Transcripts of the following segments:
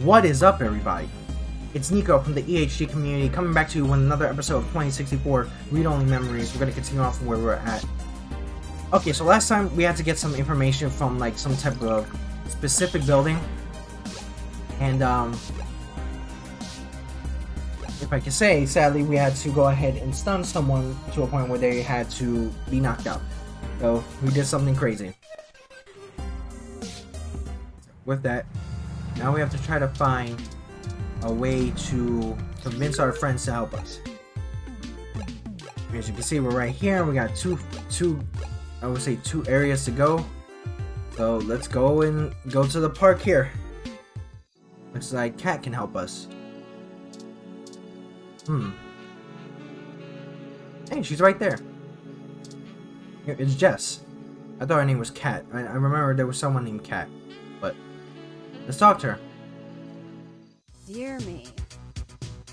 What is up, everybody? It's Nikko from the EHG community coming back to you with another episode of 2064 Read-Only Memories. We're going to continue off from where we're at. Okay, so last time we had to get some information from like some type of specific building. And if I can say, sadly we had to go ahead and stun someone to a point where they had to be knocked out. So we did something crazy. With that, now we have to try to find a way to convince our friends to help us. As you can see, we're right here. We got two areas to go. So let's go to the park here. Looks like Cat can help us. Hey, she's right there. Here, it's Jess. I thought her name was Cat. I remember there was someone named Cat. But let's talk to her. Dear me.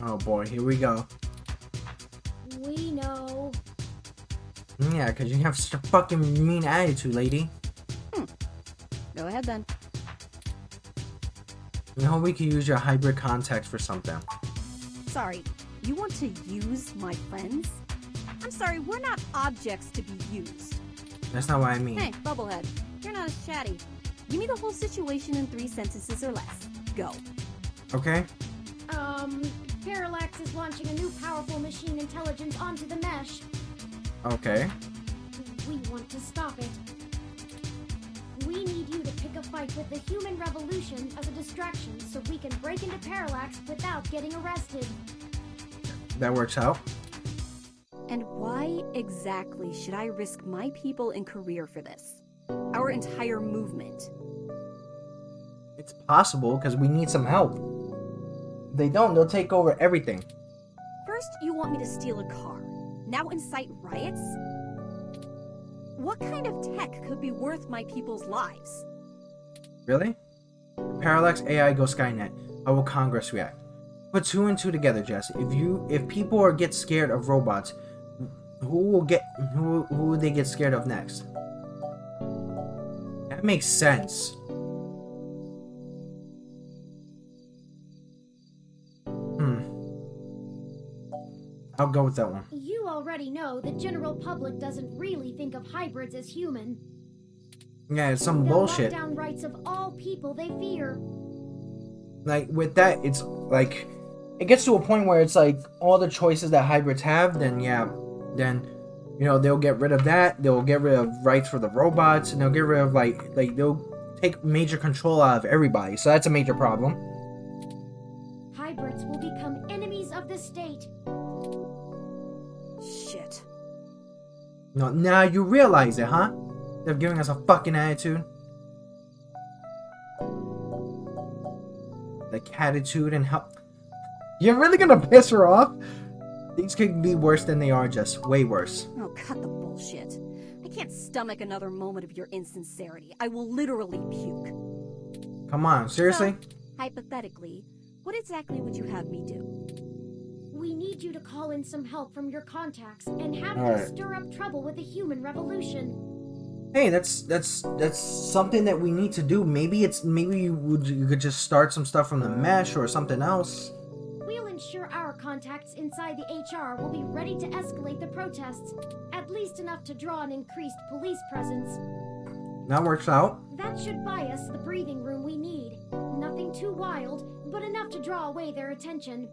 Oh boy, here we go. We know. Yeah, because you have such a fucking mean attitude, lady. Go ahead then. You know, we could use your hybrid contacts for something. Sorry, you want to use my friends? I'm sorry, we're not objects to be used. That's not what I mean. Hey, Bubblehead, you're not as chatty. Give me the whole situation in 3 sentences or less. Go. Okay? Parallax is launching a new powerful machine intelligence onto the mesh. Okay. We want to stop it. We need you to pick a fight with the human revolution as a distraction so we can break into Parallax without getting arrested. That works out. And why exactly should I risk my people and career for this? Our entire movement. It's possible, because we need some help. If they don't, they'll take over everything. First, you want me to steal a car. Now incite riots? What kind of tech could be worth my people's lives? Really? Parallax AI go Skynet. How will Congress react? Put 2 and 2 together, Jess. If people get scared of robots, who will they get scared of next? That makes sense. I'll go with that one. You already know the general public doesn't really think of hybrids as human. Yeah, it's some They'll bullshit. lock down rights of all people they fear. Like, with that, it's like, it gets to a point where it's like, all the choices that hybrids have, then you know, they'll get rid of that, they'll get rid of rights for the robots, and they'll get rid of, like they'll take major control out of everybody, so that's a major problem. Hybrids will become enemies of the state. Shit. No, now you realize it, huh? They're giving us a fucking attitude. The catitude and help. You're really gonna piss her off? Things could be worse than they are, just way worse. Oh, cut the bullshit. I can't stomach another moment of your insincerity. I will literally puke. Come on, seriously? So, hypothetically, what exactly would you have me do? We need you to call in some help from your contacts and have All them right. stir up trouble with the human revolution. Hey, that's something that we need to do. Maybe you could just start some stuff from the mesh or something else. We'll ensure our contacts inside the HR will be ready to escalate the protests, at least enough to draw an increased police presence. That works out. That should buy us the breathing room we need. Nothing too wild, but enough to draw away their attention.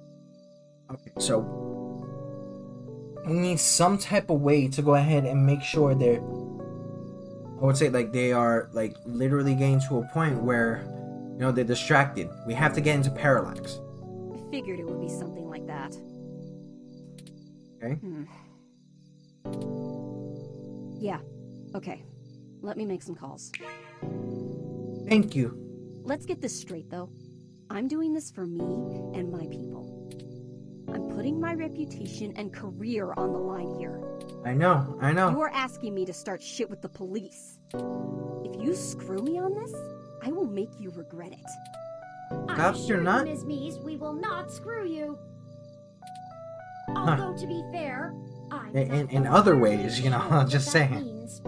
Okay, so we need some type of way to go ahead and make sure they're, I would say, like, they are like literally getting to a point where, you know, they're distracted. We have to get into Parallax. I figured it would be something like that. Okay. Yeah, okay. Let me make some calls. Thank you. Let's get this straight, though. I'm doing this for me and my people. I'm putting my reputation and career on the line here. I know. You are asking me to start shit with the police. If you screw me on this, I will make you regret it. I Perhaps assure you're you, not. Ms. Mies, we will not screw you. Although, to be fair, I'm In not other entirely ways, you know, sure what just that saying. means.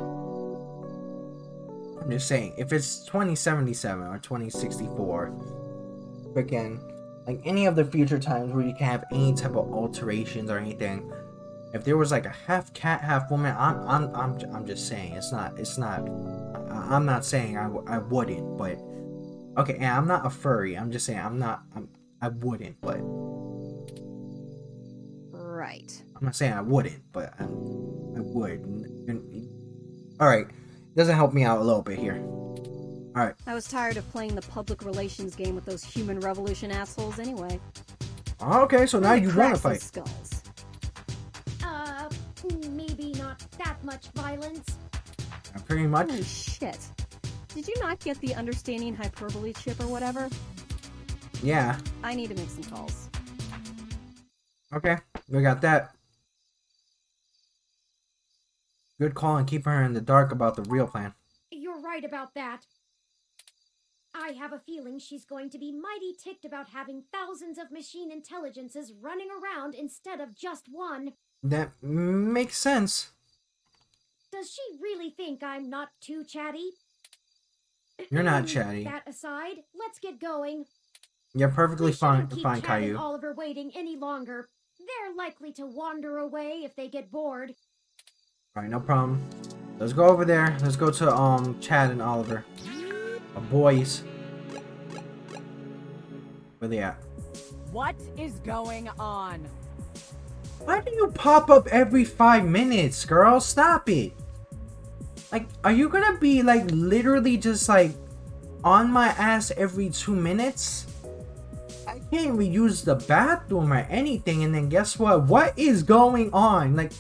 I'm just saying, if it's 2077 or 2064, freaking like any of the future times where you can have any type of alterations or anything. If there was like a half cat, half woman, I'm just saying it's not. I'm not saying I wouldn't, but okay. And I'm not a furry. I'm just saying I wouldn't, but Right. I'm not saying I wouldn't, but I would. All right, doesn't help me out a little bit here. All right. I was tired of playing the public relations game with those human revolution assholes anyway. Okay, so now you want to Cracks those fight. skulls. Maybe not that much violence. Pretty much. Holy shit. Did you not get the understanding hyperbole chip or whatever? Yeah. I need to make some calls. Okay, we got that. Good call and keeping her in the dark about the real plan. You're right about that. I have a feeling she's going to be mighty ticked about having thousands of machine intelligences running around instead of just one. That makes sense. Does she really think I'm not too chatty? You're not chatty. That aside, let's get going. You're perfectly We fine, shouldn't keep fine, Chad and Caillou. Oliver waiting any longer. They're likely to wander away if they get bored. Alright, no problem. Let's go over there. Let's go to Chad and Oliver. Our boys. Where they at? What is going on? Why do you pop up every 5 minutes, girl? Stop it. Like, are you gonna be like literally just like on my ass every 2 minutes? I can't even use the bathroom or anything, and then guess what? What is going on? Like,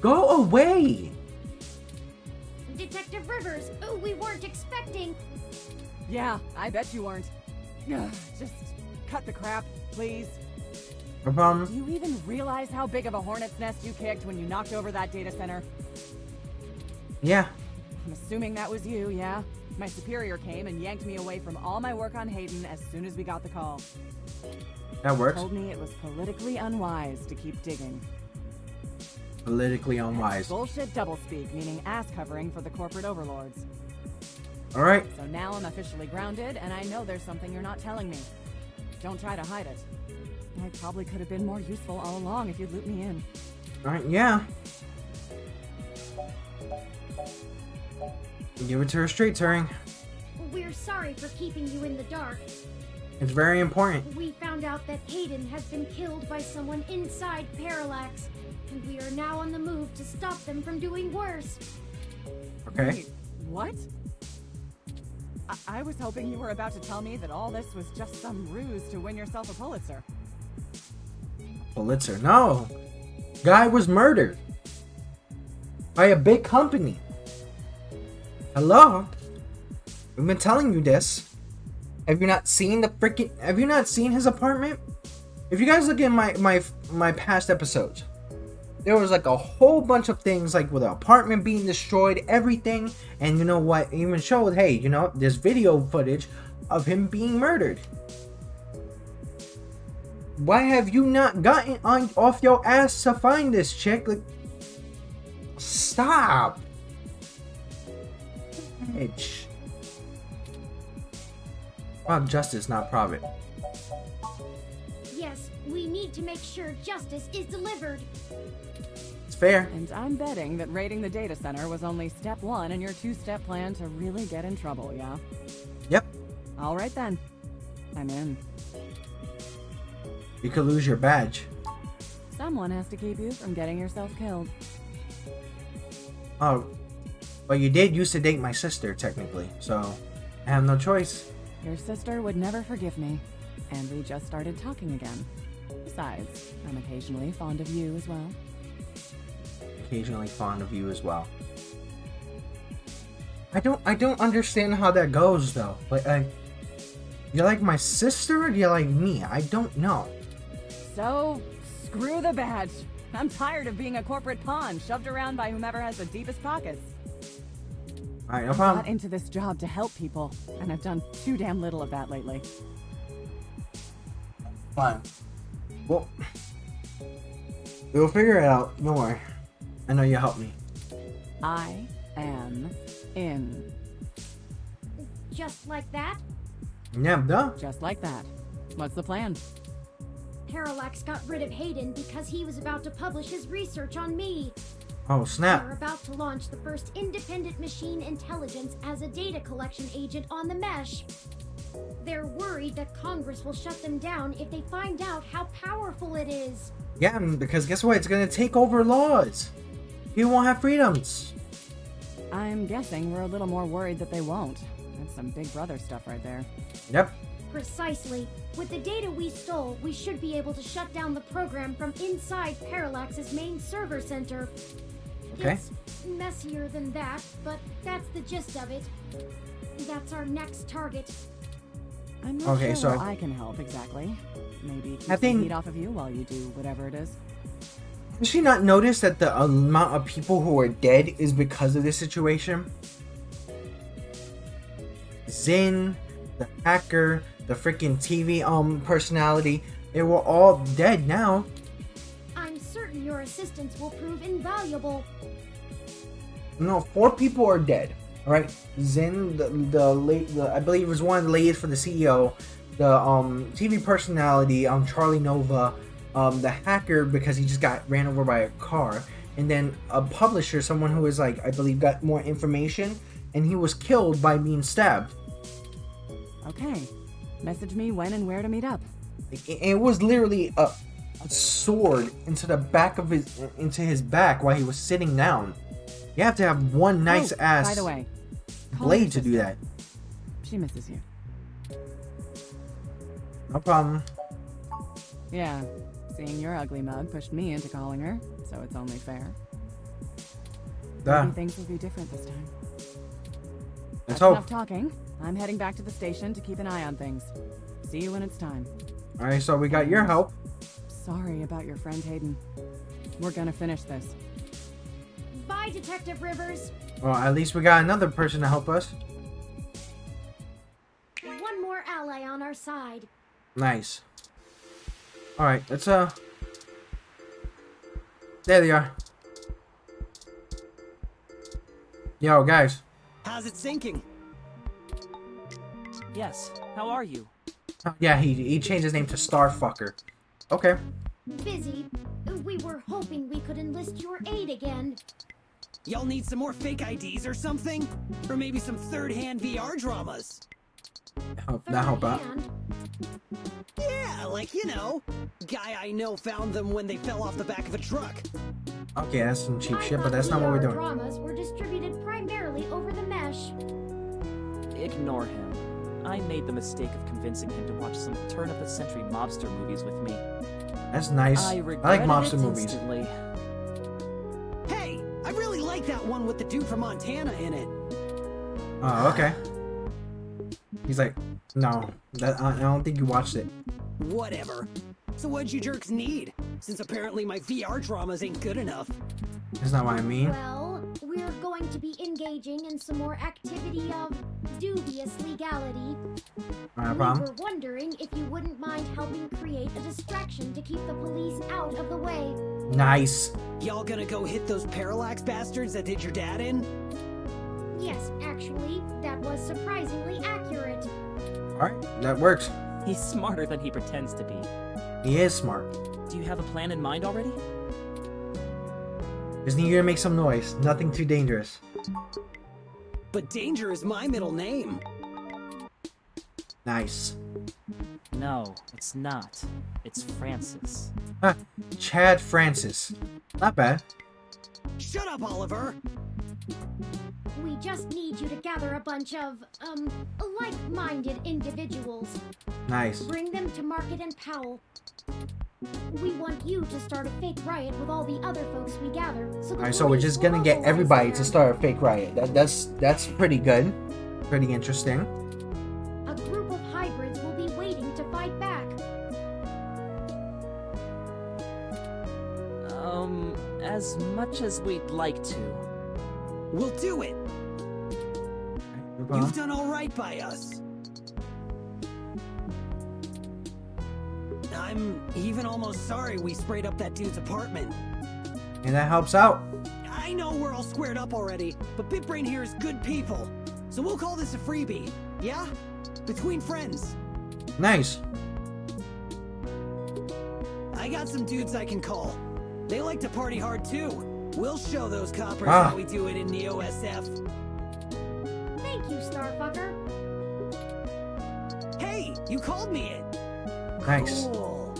go away. Detective Rivers, we weren't expecting. Yeah, I bet you weren't. Ugh, just cut the crap, please. No problem. Do you even realize how big of a hornet's nest you kicked when you knocked over that data center? Yeah. I'm assuming that was you, yeah? My superior came and yanked me away from all my work on Hayden as soon as we got the call. That works. Told me it was politically unwise to keep digging. Politically unwise. Bullshit doublespeak, meaning ass covering for the corporate overlords. Alright. So now I'm officially grounded, and I know there's something you're not telling me. Don't try to hide it. I probably could have been more useful all along if you'd loop me in. Alright, yeah. Give it to her straight, Turing. We're sorry for keeping you in the dark. It's very important. We found out that Hayden has been killed by someone inside Parallax, and we are now on the move to stop them from doing worse. Okay. Wait, what? I was hoping you were about to tell me that all this was just some ruse to win yourself a Pulitzer. Pulitzer. No. Guy was murdered. By a big company. Hello? We've been telling you this. Have you not seen have you not seen his apartment? If you guys look at my past episodes, there was like a whole bunch of things like with the apartment being destroyed, everything, and you know what? It even showed, hey, you know, there's video footage of him being murdered. Why have you not gotten off your ass to find this chick? Like, stop. Bitch. About justice, not profit. Yes, we need to make sure justice is delivered. It's fair. And I'm betting that raiding the data center was only step one in your two-step plan to really get in trouble, yeah? Yep. All right then. I'm in. You could lose your badge. Someone has to keep you from getting yourself killed. Oh, but you did used to date my sister, technically, so I have no choice. Your sister would never forgive me, and we just started talking again. Besides, I'm occasionally fond of you as well. Occasionally fond of you as well. I don't understand how that goes though. Like, you like my sister or do you like me? I don't know. So, screw the badge. I'm tired of being a corporate pawn shoved around by whomever has the deepest pockets. Alright, no I problem. got into this job to help people, and I've done too damn little of that lately. Fine. Well, we'll figure it out. Don't worry. I know you'll help me. I am in. Just like that? Yeah, duh. Just like that. What's the plan? Parallax got rid of Hayden because he was about to publish his research on me. Oh, They're snap. about to launch the first independent machine intelligence as a data collection agent on the mesh. They're worried that Congress will shut them down if they find out how powerful it is. Yeah, because guess what? It's gonna take over laws. People won't have freedoms. I'm guessing we're a little more worried that they won't. That's some Big Brother stuff right there. Yep. Precisely. With the data we stole, we should be able to shut down the program from inside Parallax's main server center. Okay. It's messier than that, but that's the gist of it. That's our next target. I'm not Okay, sure so- where I can help exactly. Maybe keep I think- some heat off of you while you do whatever it is. Did she not notice that the amount of people who are dead is because of this situation? Zin, the hacker, the freaking TV personality, they were all dead now. I'm certain your assistance will prove invaluable. No, 4 people are dead. All right, Zin, the I believe it was one of the ladies for the CEO, the TV personality, Charlie Nova, the hacker because he just got ran over by a car, and then a publisher, someone who was like I believe got more information, and he was killed by being stabbed. Okay. Message me when and where to meet up. It was literally a sword into the back of his back while he was sitting down. You have to have one nice ass By the way, call blade your to do sister. that. She misses you. No problem. Yeah. Seeing your ugly mug pushed me into calling her, so it's only fair. Duh. Maybe things will be different this time. Let's That's hope. enough talking. I'm heading back to the station to keep an eye on things. See you when it's time. All right, so we got your help. Sorry about your friend Hayden. We're gonna finish this. Bye, Detective Rivers. Well, at least we got another person to help us. One more ally on our side. Nice. All right, let's there they are. Yo, guys. How's it sinking? Yes, how are you? Yeah, he changed his name to Starfucker. Okay. Busy. We were hoping we could enlist your aid again. Y'all need some more fake IDs or something? Or maybe some third-hand VR dramas? That help out. Third-hand? Yeah, like, you know, guy I know found them when they fell off the back of a truck. Okay, that's some cheap I shit, but thought that's not what we're VR doing. Dramas were distributed primarily over the mesh. Ignore him. I made the mistake of convincing him to watch some turn-of-the-century mobster movies with me. That's nice. I I like regretted mobster it movies. instantly. Hey, I really like that one with the dude from Montana in it. Oh, okay. He's like, no, I don't think you watched it. Whatever. So what'd you jerks need? Since apparently my VR dramas ain't good enough. That's not what I mean. Well, we're going to be engaging in some more activity of dubious legality. No We problem. were wondering if you wouldn't mind helping create a distraction to keep the police out of the way. Nice. Y'all gonna go hit those Parallax bastards that did your dad in? Yes, actually, that was surprisingly accurate. All right, that works. He's smarter than he pretends to be. He is smart. Do you have a plan in mind already? Just need you to make some noise. Nothing too dangerous. But Danger is my middle name. Nice. No, it's not. It's Francis. Huh. Chad Francis. Not bad. Shut up, Oliver! We just need you to gather a bunch of, like-minded individuals. Nice. Bring them to Market and Powell. We want you to start a fake riot with all the other folks we gather. So All right, so we're just gonna get everybody to start a fake riot. That's pretty good. Pretty interesting. A group of hybrids will be waiting to fight back. As much as we'd like to. We'll do it! No problem. You've done alright by us. I'm even almost sorry we sprayed up that dude's apartment. And that helps out. I know we're all squared up already, but BitBrain here is good people. So we'll call this a freebie, yeah? between friends. Nice. I got some dudes I can call. They like to party hard too. We'll show those coppers Ah. how we do it in the OSF. Thank you, Starfucker. Hey, you called me it. Nice. Cool.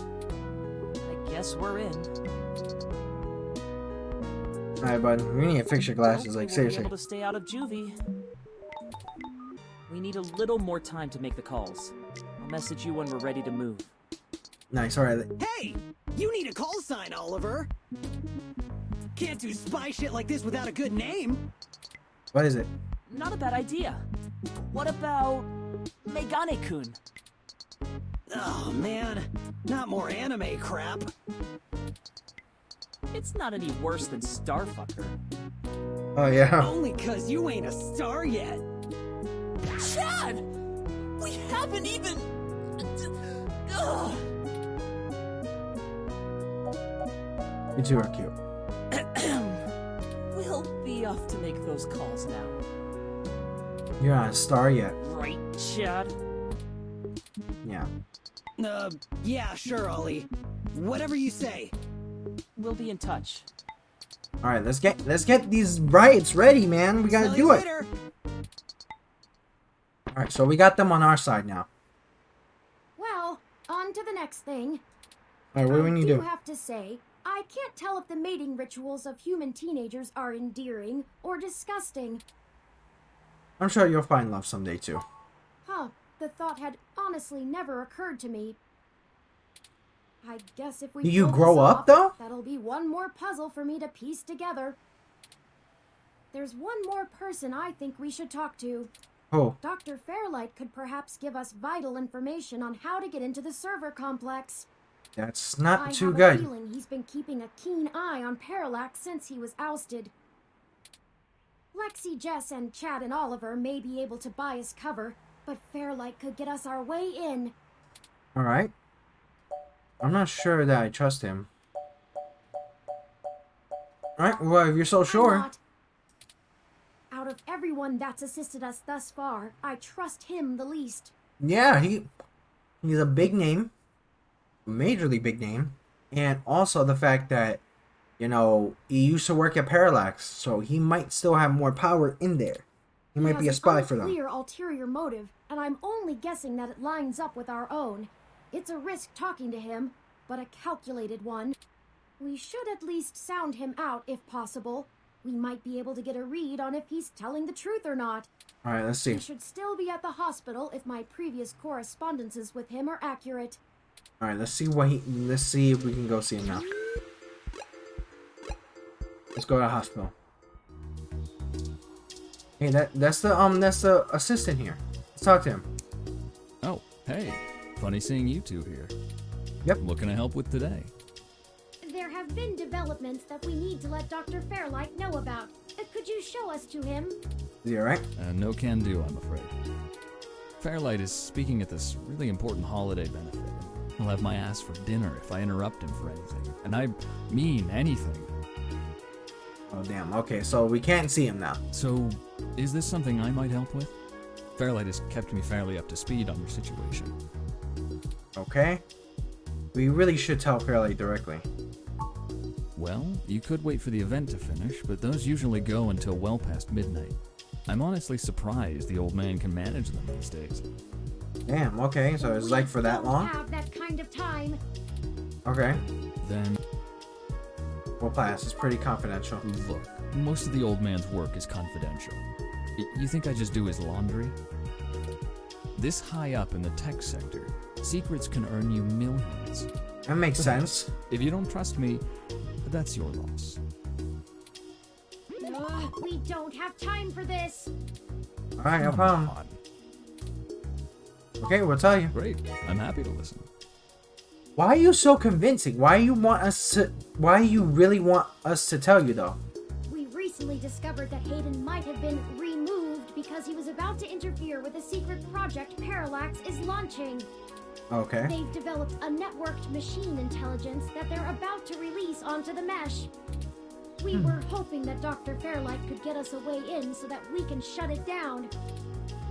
I guess we're in. Alright, bud. We need to fix your glasses, like, Hopefully we'll seriously. be able to stay out of juvie. We need a little more time to make the calls. I'll message you when we're ready to move. Nice, alright. Hey, you need a call sign, Oliver. Can't do spy shit like this without a good name. What is it? Not a bad idea. What about Megane-kun? Oh man, not more anime crap. It's not any worse than Starfucker. Oh, yeah. Only 'cause you ain't a star yet. Chad! We haven't even... Ugh. You two are cute. We'll be off to make those calls now. You're not a star yet. Right, Chad? Yeah. Yeah, sure, Ollie. Whatever you say. We'll be in touch. Alright, let's get these riots ready, man. We gotta Smell do you it. later. Alright, so we got them on our side now. Well, on to the next thing. Alright, what do we need to do? have to say, I can't tell if the mating rituals of human teenagers are endearing or disgusting. I'm sure you'll find love someday, too. Huh, the thought had honestly never occurred to me. I guess if we Do you pull grow this up, off, though? that'll be one more puzzle for me to piece together. There's one more person I think we should talk to. Oh, Dr. Fairlight could perhaps give us vital information on how to get into the server complex. that's not I too have a good. feeling he's been keeping a keen eye on Parallax since he was ousted. Lexi, Jess, and Chad and Oliver may be able to buy us cover, but Fairlight could get us our way in. Alright. I'm not sure that I trust him. Alright, well, if you're so I'm sure. not. Out of everyone that's assisted us thus far, I trust him the least. Yeah, he's a big name. Majorly big name. And also the fact that, you know, he used to work at Parallax, so he might still have more power in there. He might be a spy for them. He has an unclear ulterior motive, and I'm only guessing that it lines up with our own. It's a risk talking to him, but a calculated one. We should at least sound him out if possible. We might be able to get a read on if he's telling the truth or not. Alright, let's see. He should still be at the hospital if my previous correspondences with him are accurate. Alright, let's see if we can go see him now. Let's go to the hospital. Hey, that's the assistant here. Let's talk to him. Oh, hey. Funny seeing you two here. Yep. What can I help with today? There have been developments that we need to let Dr. Fairlight know about. Could you show us to him? Is he alright? No can do, I'm afraid. Fairlight is speaking at this really important holiday benefit. He'll have my ass for dinner if I interrupt him for anything. And I mean anything. Oh, damn. Okay, so we can't see him now. So, is this something I might help with? Fairlight has kept me fairly up to speed on your situation. Okay. We really should tell Fairlight directly. Well, you could wait for the event to finish, but those usually go until well past midnight. I'm honestly surprised the old man can manage them these days. Damn, okay, so it's like for that We long? don't have that kind of time. Okay. Then, We'll pass. It's pretty confidential. look, most of the old man's work is confidential. You think I just do his laundry? This high up in the tech sector, secrets can earn you millions. That makes sense. If you don't trust me, that's your loss. We don't have time for this. Alright, no Come problem. on. Okay, we'll tell you. Great, I'm happy to listen. Why are you so convincing? Why you really want us to tell you though? We recently discovered that Hayden might have been removed because he was about to interfere with a secret project Parallax is launching. Okay. They've developed a networked machine intelligence that they're about to release onto the mesh. We were hoping that Dr. Fairlight could get us a way in so that we can shut it down.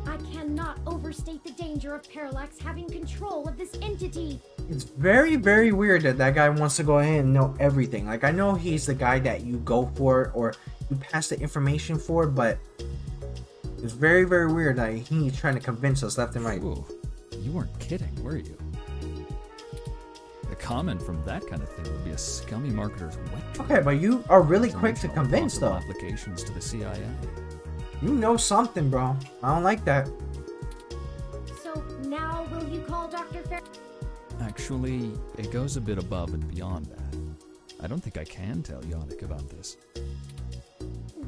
I cannot overstate the danger of Parallax having control of this entity. It's very, very weird that that guy wants to go ahead and know everything. Like, I know he's the guy that you go for or you pass the information for, but it's very, very weird that he's trying to convince us left and right. Ooh, you weren't kidding, were you? A comment from that kind of thing would be a scummy marketer's wet dream. Okay, but you are really Not quick to mention all convince, possible though. Applications to the CIA. You know something, bro. I don't like that. So now will you call Dr. Fair? Actually, it goes a bit above and beyond that. I don't think I can tell Yannick about this.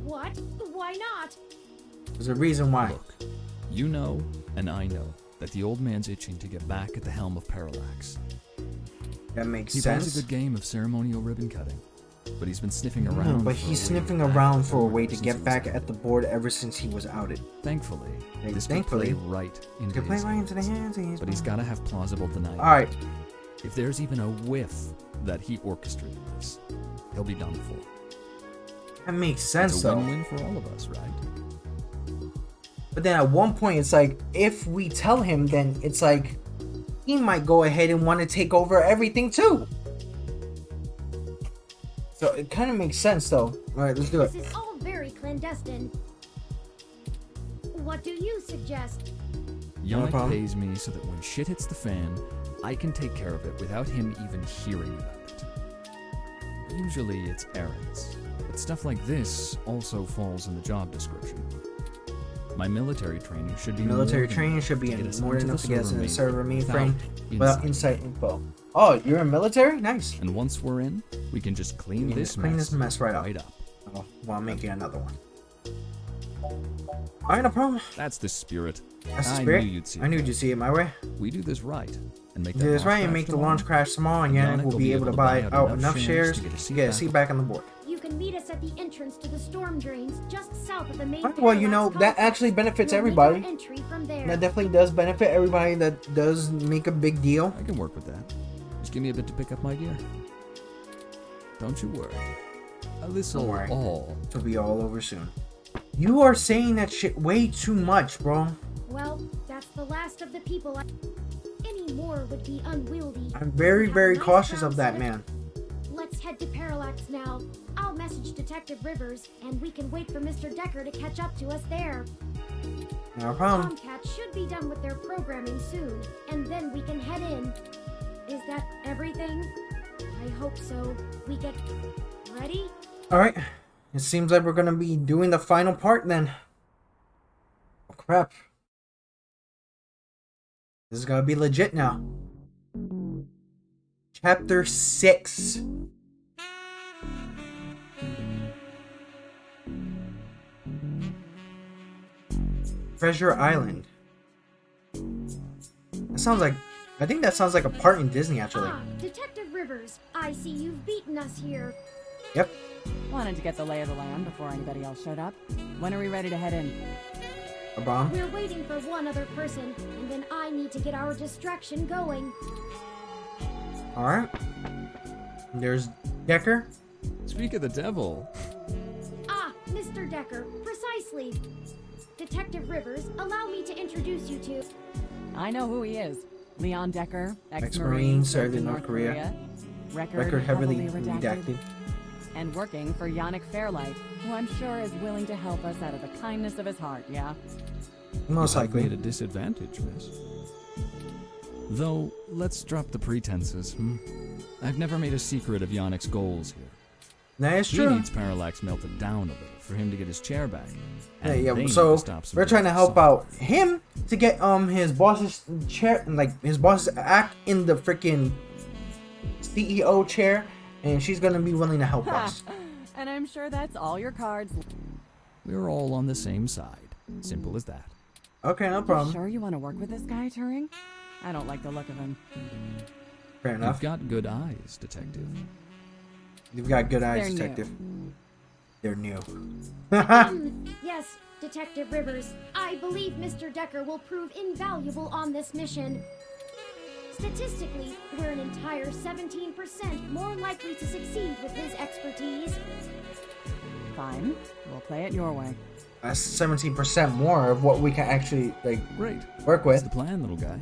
What? Why not? There's a reason why. Look, you know, and I know, that the old man's itching to get back at the helm of Parallax. That makes He sense. plays a good game of ceremonial ribbon cutting, but he's been sniffing around. But for he's a way sniffing back around for a ever way to since get he was back there. at the board ever since he was outed. Thankfully, Hey, this thankfully, could play right into Could play his right into the hands. hands. But he's got to have plausible deniability. Alright, If there's even a whiff that he orchestrated this, he'll be done for. that makes sense It's a though. win-win for all of us, right? But then at one point, it's like, if we tell him, then it's like, he might go ahead and want to take over everything too. So it kind of makes sense though. Alright, let's do it. This is all very clandestine. What do you suggest? Yannick problem. pays me so that when shit hits the fan, I can take care of it without him even hearing about it. Usually it's errands, but stuff like this also falls in the job description. My military training should be Military more than training should be to get us more than into enough to get us in the server mainframe mainframe without inside info. Oh, you're in military? Nice. And once we're in, we can just clean Yeah, this clean mess this mess right up. Oh, well, I'm making another one. Alright, no problem. That's the spirit. That's the I spirit. knew you'd see I knew it. you'd see it my way. We do this right and make Do this right and make the launch crash tomorrow, and Yannick will be able to buy out enough shares to get a seat back on the board. You can meet us at the entrance to the storm drains just south of the main. Well, you know, Parallax that actually benefits complex. We'll make everybody. our entry from there. That definitely does benefit everybody that does make a big deal. I can work with that. Just give me a bit to pick up my gear. Don't you worry. This Don't will worry. all. It'll be all over soon. You are saying that shit way too much, bro. Well, that's the last of the people. Any more would be unwieldy. I'm very, We have very nice cautious of routes that, to- man. Let's head to Parallax now. I'll message Detective Rivers, and we can wait for Mr. Decker to catch up to us there. No problem. Tomcat should be done with their programming soon, and then we can head in. Is that everything? I hope so. We get ready? Alright. It seems like we're gonna be doing the final part then. Oh, crap. This is gonna be legit now. Chapter 6. Treasure Island. That sounds like... I think that sounds like a part in Disney, actually. Ah, Detective Rivers, I see you've beaten us here. Yep. Wanted to get the lay of the land before anybody else showed up. When are we ready to head in? A bomb. We're waiting for one other person, and then I need to get our distraction going. Alright. There's Decker. Speak of the devil. Ah, Mr. Decker, precisely. Detective Rivers, allow me to introduce you to... I know who he is. Leon Decker, Ex-Marine, ex-Marine, served in North Korea. Record heavily redacted. redacted. And working for Yannick Fairlight, who I'm sure is willing to help us out of the kindness of his heart, yeah? Most You have me likely. at a disadvantage, miss. Though, let's drop the pretenses, I've never made a secret of Yannick's goals here. That is He true. needs Parallax melted down a little for him to get his chair back. Yeah, And yeah. they need So to stop some we're trying to help soft- out him to get his boss's chair, like his boss's act in the freaking CEO chair, and she's gonna be willing to help us. And I'm sure that's all your cards. We're all on the same side. Simple as that. Okay, no You problem. sure you want to work with this guy, Turing? I don't like the look of him. Fair enough. You've got good eyes, detective. You've got good eyes, They're new. detective. They're new. Yes, Detective Rivers, I believe Mr. Decker will prove invaluable on this mission. Statistically, we're an entire 17% more likely to succeed with his expertise. Fine. We'll play it your way. That's 17% more of what we can actually like Great. work What's with. the plan, little guy?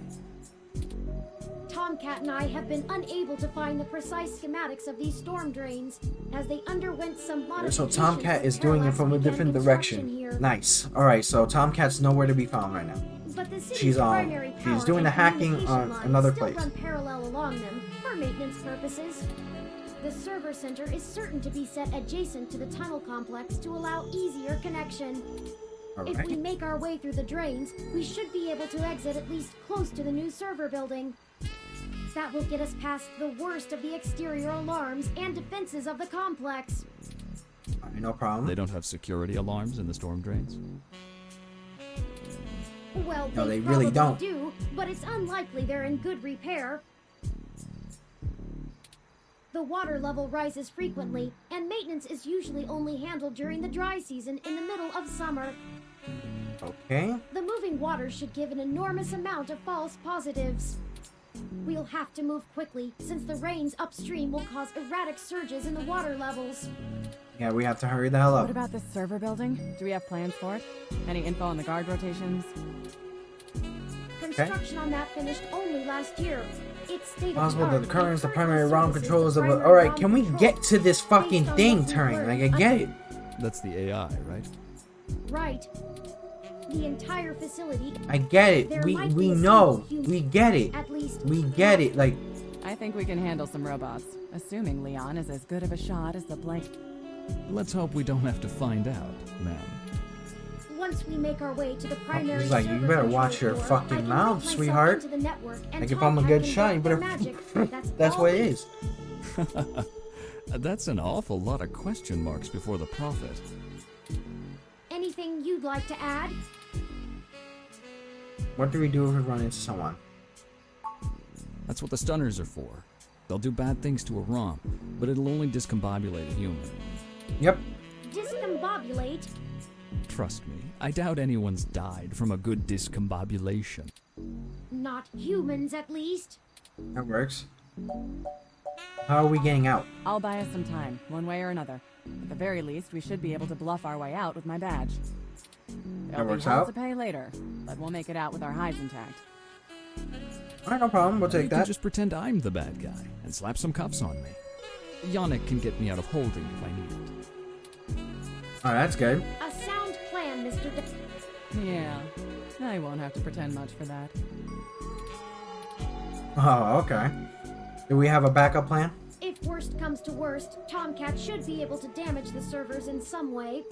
Tomcat and I have been unable to find the precise schematics of these storm drains, as they underwent some So modifications. Tomcat is doing it from a different direction. Here. Nice. All right, so Tomcat's nowhere to be found right now. But the city's She's primary power doing the and hacking communication on lines another still place. run parallel along them for maintenance purposes. The server center is certain to be set adjacent to the tunnel complex to allow easier connection. All If we right. make our way through the drains, we should be able to exit at least close to the new server building. That will get us past the worst of the exterior alarms and defenses of the complex. All right, no problem. They don't have security alarms in the storm drains? Well, No, they they really probably don't. do, but it's unlikely they're in good repair. The water level rises frequently, and maintenance is usually only handled during the dry season in the middle of summer. Okay. The moving water should give an enormous amount of false positives. We'll have to move quickly, since the rains upstream will cause erratic surges in the water levels. Yeah, we have to hurry the hell What up. about this server building? Do we have plans for it? Any info on the guard rotations? Construction on that finished only last year. It's state of Possible the that art. the currents, the It primary currently ROM services controls the of it. primary All right, ROM can we control. get to this fucking Based on thing what we've turning? learned, Like, I get it. That's the AI, right? Right. The entire facility, I get it. There We might be a know. single human- We get it. at least. We get it. Like, I think we can handle some robots, assuming Leon is as good of a shot as the blank. Let's hope we don't have to find out, ma'am. Once we make our way to the primary He's like, you server better control watch your floor, fucking I can mouth, link myself sweetheart. into the network, and like if I'm a Tomcat good can shot, you work their better. magic. That's all what it we- is. That's an awful lot of question marks before the profit. Anything you'd like to add? What do we do if we run into someone? That's what the stunners are for. They'll do bad things to a ROM, but it'll only discombobulate a human. Yep. Discombobulate? Trust me, I doubt anyone's died from a good discombobulation. Not humans, at least. That works. How are we getting out? I'll buy us some time, one way or another. At the very least, we should be able to bluff our way out with my badge. There'll be works hell out. to pay later, but we'll make it out with our hides intact. Alright, no problem. We'll You take can that. just pretend I'm the bad guy and slap some cuffs on me. Yannick can get me out of holding if I need it. Alright, that's good. A sound plan, Mr. Yeah, I won't have to pretend much for that. Oh, okay. Do we have a backup plan? If worst comes to worst, Tomcat should be able to damage the servers in some way.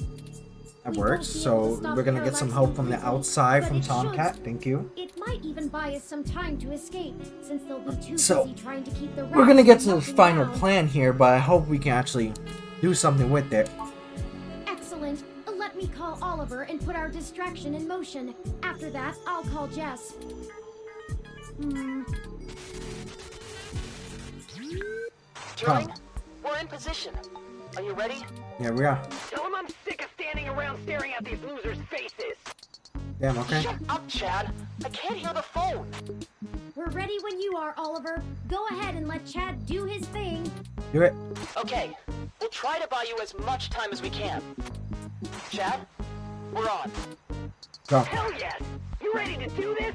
That We works. won't be able So to stop we're gonna get some Parallax help from the completely, outside but from it should. Tomcat. Thank you. It might even buy us some time to escape, since they'll be too So, busy trying to keep the We're gonna rats get to from the hunting final down. plan here, but I hope we can actually do something with it. Excellent. Let me call Oliver and put our distraction in motion. After that, I'll call Jess. Turing, we're in position. Are you ready? Yeah, we are. Tell him I'm sick of standing around staring at these losers' faces. Damn, okay. Shut up, Chad. I can't hear the phone. We're ready when you are, Oliver. Go ahead and let Chad do his thing. Do it. Okay, we'll try to buy you as much time as we can. Chad, we're on. Go. Hell yes! You ready to do this?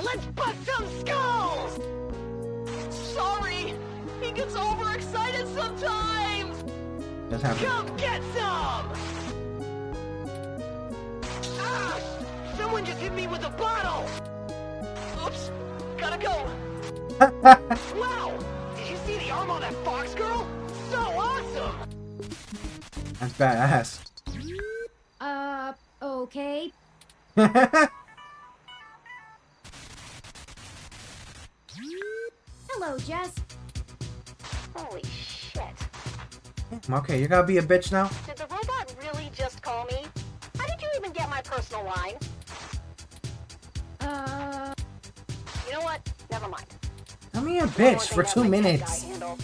Let's bust some skulls! Sorry, he gets overexcited sometimes! That's happening. Come get some! Ah! Someone just hit me with a bottle! Oops, gotta go. Wow! Did you see the arm on that fox girl? So awesome! That's badass. Okay. Hello, Jess. Holy shit. Okay, you gotta be a bitch now. Did the robot really just call me? How did you even get my personal line? You know what? Never mind. Tell me a One more bitch thing for that 2 my tech minutes. guy handled.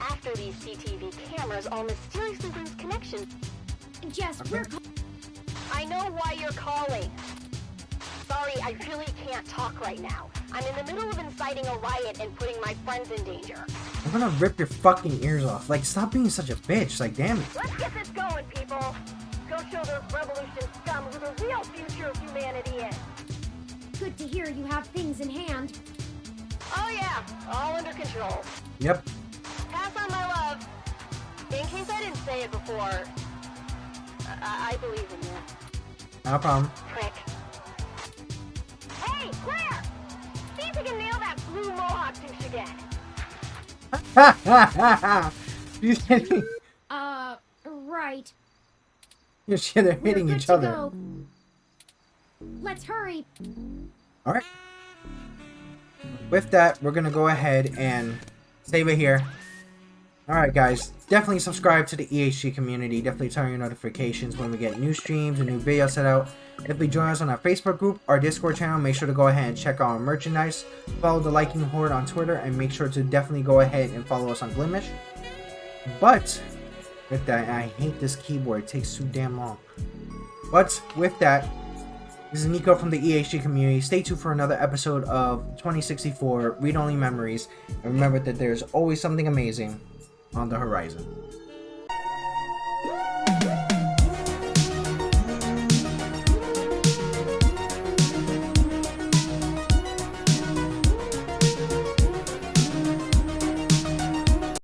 After these CTV cameras all mysteriously lose connection, Jess, we're I know why you're calling. Sorry, I really can't talk right now. I'm in the middle of inciting a riot and putting my friends in danger. I'm gonna rip your fucking ears off. Like, stop being such a bitch. Like, damn it. Let's get this going, people. Go Go show those revolution scum who the real future of humanity is. Good to hear you have things in hand. Oh yeah, all under control. Yep. Pass on my love. In case I didn't say it before, I believe in you. No problem. Prick. Hey, Claire! See if you can nail that blue mohawk douche again. You hitting? Right. They're hitting We're good each to other. go. Let's hurry. All right. With that, we're gonna go ahead and save it here. All right, guys. Definitely subscribe to the EHG community. Definitely turn on your notifications when we get new streams and new videos set out. Definitely join us on our Facebook group, our Discord channel. Make sure to go ahead and check out our merchandise. Follow the Liking Horde on Twitter, and make sure to definitely go ahead and follow us on Glimish. But with that, I hate this keyboard. It takes too damn long. But with that, this is Nikko from the EHG community. Stay tuned for another episode of 2064 Read Only Memories. And remember that there's always something amazing on the horizon.